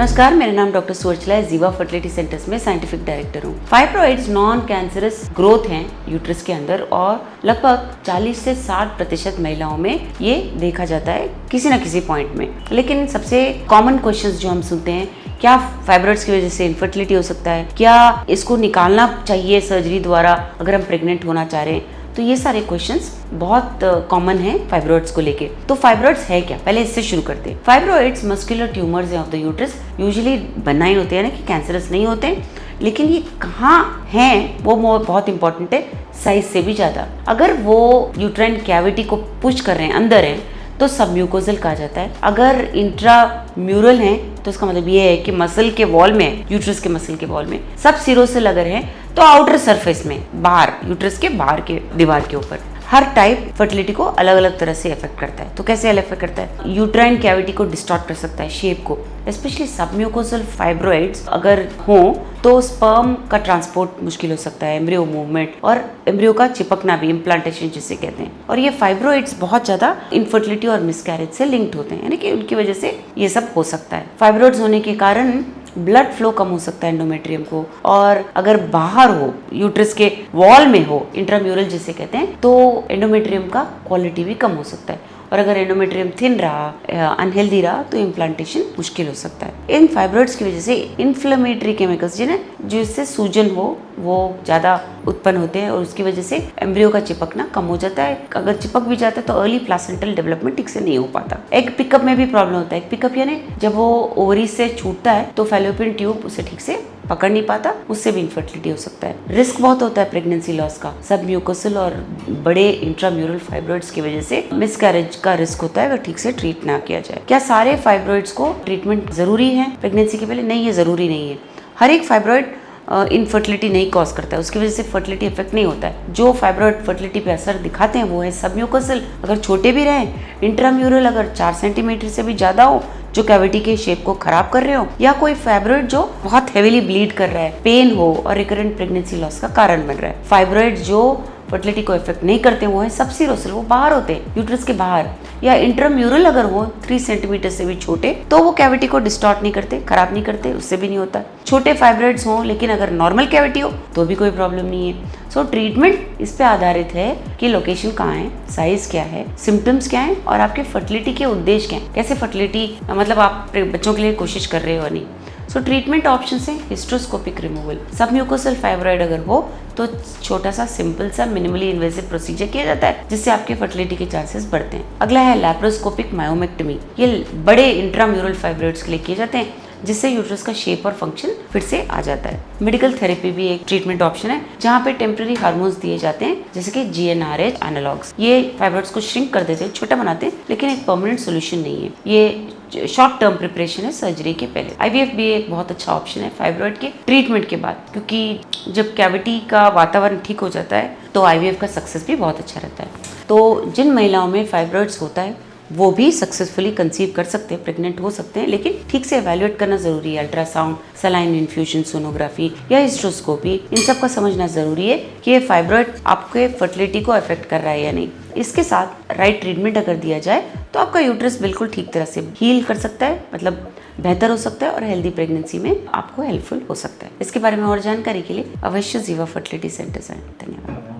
नमस्कार, मेरा नाम डॉक्टर सुवर्चला है। जीवा फर्टिलिटी सेंटर्स में साइंटिफिक डायरेक्टर हूँ। फाइब्रॉइड्स नॉन कैंसरस ग्रोथ हैं यूट्रस के अंदर और लगभग 40 से 60% महिलाओं में ये देखा जाता है किसी न किसी पॉइंट में। लेकिन सबसे कॉमन क्वेश्चंस जो हम सुनते हैं, क्या फाइब्रॉइड्स की वजह से इनफर्टिलिटी हो सकता है, क्या इसको निकालना चाहिए सर्जरी द्वारा अगर हम प्रेग्नेंट होना चाह रहे हैं, तो ये सारे क्वेश्चंस बहुत कॉमन हैं फाइब्रॉइड्स को लेके। तो फाइब्रॉइड्स है क्या, पहले इससे शुरू करते हैं। Fibroids muscular tumours of the uterus, usually बनाइन होते हैं ना कि कैंसरस नहीं होते, लेकिन ये कहाँ हैं वो बहुत इंपॉर्टेंट है, साइज से भी ज़्यादा। अगर वो यूट्राइन कैविटी को पुश कर रहे हैं, अंदर हैं, तो सबम्यूकोजल कहा जाता है। अगर इंट्राम्यूरल हैं तो इसका मतलब ये है कि मसल के वॉल में, यूट्रस के मसल के वॉल में सब सिरोसिल अगर है तो आउटर सरफेस में, बाहर, यूट्रस के बाहर के दीवार के ऊपर। हर टाइप फर्टिलिटी को अलग अलग तरह से इफेक्ट करता है। तो कैसे इफेक्ट करता है? यूट्राइन कैविटी को डिस्टॉर्ट कर सकता है, शेप को। स्पेशली सबम्यूकोजल फाइब्रॉइड्स अगर हो तो स्पर्म का ट्रांसपोर्ट मुश्किल हो सकता है, एम्ब्रियो मूवमेंट और एम्ब्रियो का चिपकना भी, इम्प्लांटेशन जिसे कहते हैं। और ये फाइब्रॉइड्स बहुत ज़्यादा इनफर्टिलिटी और मिसकैरेज से लिंक्ड होते हैं, यानी कि उनकी वजह से ये सब हो सकता है। फाइब्रॉइड्स होने के कारण ब्लड फ्लो कम हो सकता है एंडोमेट्रियम को, और अगर बाहर हो, यूट्रस के वॉल में हो, इंट्राम्यूरल जिसे कहते हैं, तो एंडोमेट्रियम का क्वालिटी भी कम हो सकता है। और अगर एंडोमेट्रियम थिन रहा, अनहेल्दी रहा, तो इम्प्लांटेशन मुश्किल हो सकता है। इन फाइब्रॉइड्स की वजह से इन्फ्लेमेटरी केमिकल्स जिससे सूजन हो वो ज़्यादा उत्पन्न होते हैं और उसकी वजह से एम्ब्रियो का चिपकना कम हो जाता है। अगर चिपक भी जाता है तो अर्ली प्लासेंटल डेवलपमेंट ठीक से नहीं हो पाता। एग पिकअप में भी प्रॉब्लम होता है। एग पिकअप यानी जब वो ओवरी से छूटता है तो फैलोपियन ट्यूब उसे ठीक से पकड़ नहीं पाता, उससे भी इनफर्टिलिटी हो सकता है। रिस्क बहुत होता है प्रेगनेंसी लॉस का। सबम्यूकोसल और बड़े इंट्राम्यूरल फाइब्रॉइड्स की वजह से मिसकैरेज का रिस्क होता है अगर ठीक से ट्रीट ना किया जाए। क्या सारे फाइब्रॉइड्स को ट्रीटमेंट जरूरी है प्रेगनेंसी के पहले? नहीं, ये जरूरी नहीं है। हर एक फाइब्रॉइड इनफर्टिलिटी नहीं कॉज करता है, उसकी वजह से फर्टिलिटी इफेक्ट नहीं होता है। जो फाइब्रॉइड फर्टिलिटी पे असर दिखाते हैं वो है सबम्यूकोसल, अगर छोटे भी रहे, इंट्राम्यूरल अगर 4 सेंटीमीटर से भी ज़्यादा हो, जो कैविटी के शेप को खराब कर रहे हो, या कोई फाइब्रॉइड जो बहुत हेवीली ब्लीड कर रहा है, पेन हो और रिकरेंट प्रेगनेंसी लॉस का कारण बन रहा है। फाइब्रॉइड जो फर्टिलिटी को इफेक्ट नहीं करते वो है सबसिरोसिल, वो बाहर होते हैं यूट्रस के बाहर, या इंट्राम्यूरल अगर हो 3 सेंटीमीटर से भी छोटे, तो वो कैविटी को डिस्टॉर्ट नहीं करते, खराब नहीं करते, उससे भी नहीं होता। छोटे फाइब्रॉइड्स हों लेकिन अगर नॉर्मल कैविटी हो तो भी कोई प्रॉब्लम नहीं है। सो ट्रीटमेंट इस पे आधारित है कि लोकेशन कहाँ है, साइज क्या है, सिम्टम्स क्या है और आपके फर्टिलिटी के उद्देश्य क्या है। कैसे फर्टिलिटी, मतलब आप बच्चों के लिए कोशिश कर रहे हो नहीं। सो ट्रीटमेंट ऑप्शन है हिस्ट्रोस्कोपिक रिमूवल। सबम्यूकोसल फाइब्रॉइड अगर हो तो छोटा सा सिंपल सा मिनिमली इन्वेसिव प्रोसीजर किया जाता है जिससे आपके फर्टिलिटी के चांसेस बढ़ते हैं। अगला है लैप्रोस्कोपिक मायोमेक्टमी। ये बड़े इंट्राम्यूरल फाइब्रॉइड्स के लिए किए जाते हैं जिससे यूट्रस का शेप और फंक्शन फिर से आ जाता है। मेडिकल थेरेपी भी एक ट्रीटमेंट ऑप्शन है जहाँ पे टेम्पररी हार्मोन्स दिए जाते हैं जैसे कि GnRH एनालॉग्स। ये फाइब्रॉइड्स को श्रिंक कर देते हैं, छोटा बनाते हैं, लेकिन एक परमानेंट सोल्यूशन नहीं है। ये शॉर्ट टर्म प्रिपरेशन है सर्जरी के पहले। IVF भी एक बहुत अच्छा ऑप्शन है फाइब्रॉइड के ट्रीटमेंट के बाद, क्योंकि जब कैविटी का वातावरण ठीक हो जाता है तो IVF का सक्सेस भी बहुत अच्छा रहता है। तो जिन महिलाओं में फाइब्रॉइड्स होता है वो भी सक्सेसफुली कंसीव कर सकते हैं, प्रेग्नेंट हो सकते हैं, लेकिन ठीक से एवेल्युएट करना जरूरी है। अल्ट्रासाउंड, सलाइन इन्फ्यूजन, सोनोग्राफी या हिस्ट्रोस्कोपी, इन सब का समझना जरूरी है कि ये फाइब्रॉइड आपके फर्टिलिटी को अफेक्ट कर रहा है या नहीं। इसके साथ राइट ट्रीटमेंट अगर दिया जाए तो आपका यूट्रस बिल्कुल ठीक तरह से हील कर सकता है, मतलब बेहतर हो सकता है और हेल्दी प्रेगनेंसी में आपको हेल्पफुल हो सकता है। इसके बारे में और जानकारी के लिए अवश्य जीवा फर्टिलिटी सेंटर आएं। धन्यवाद।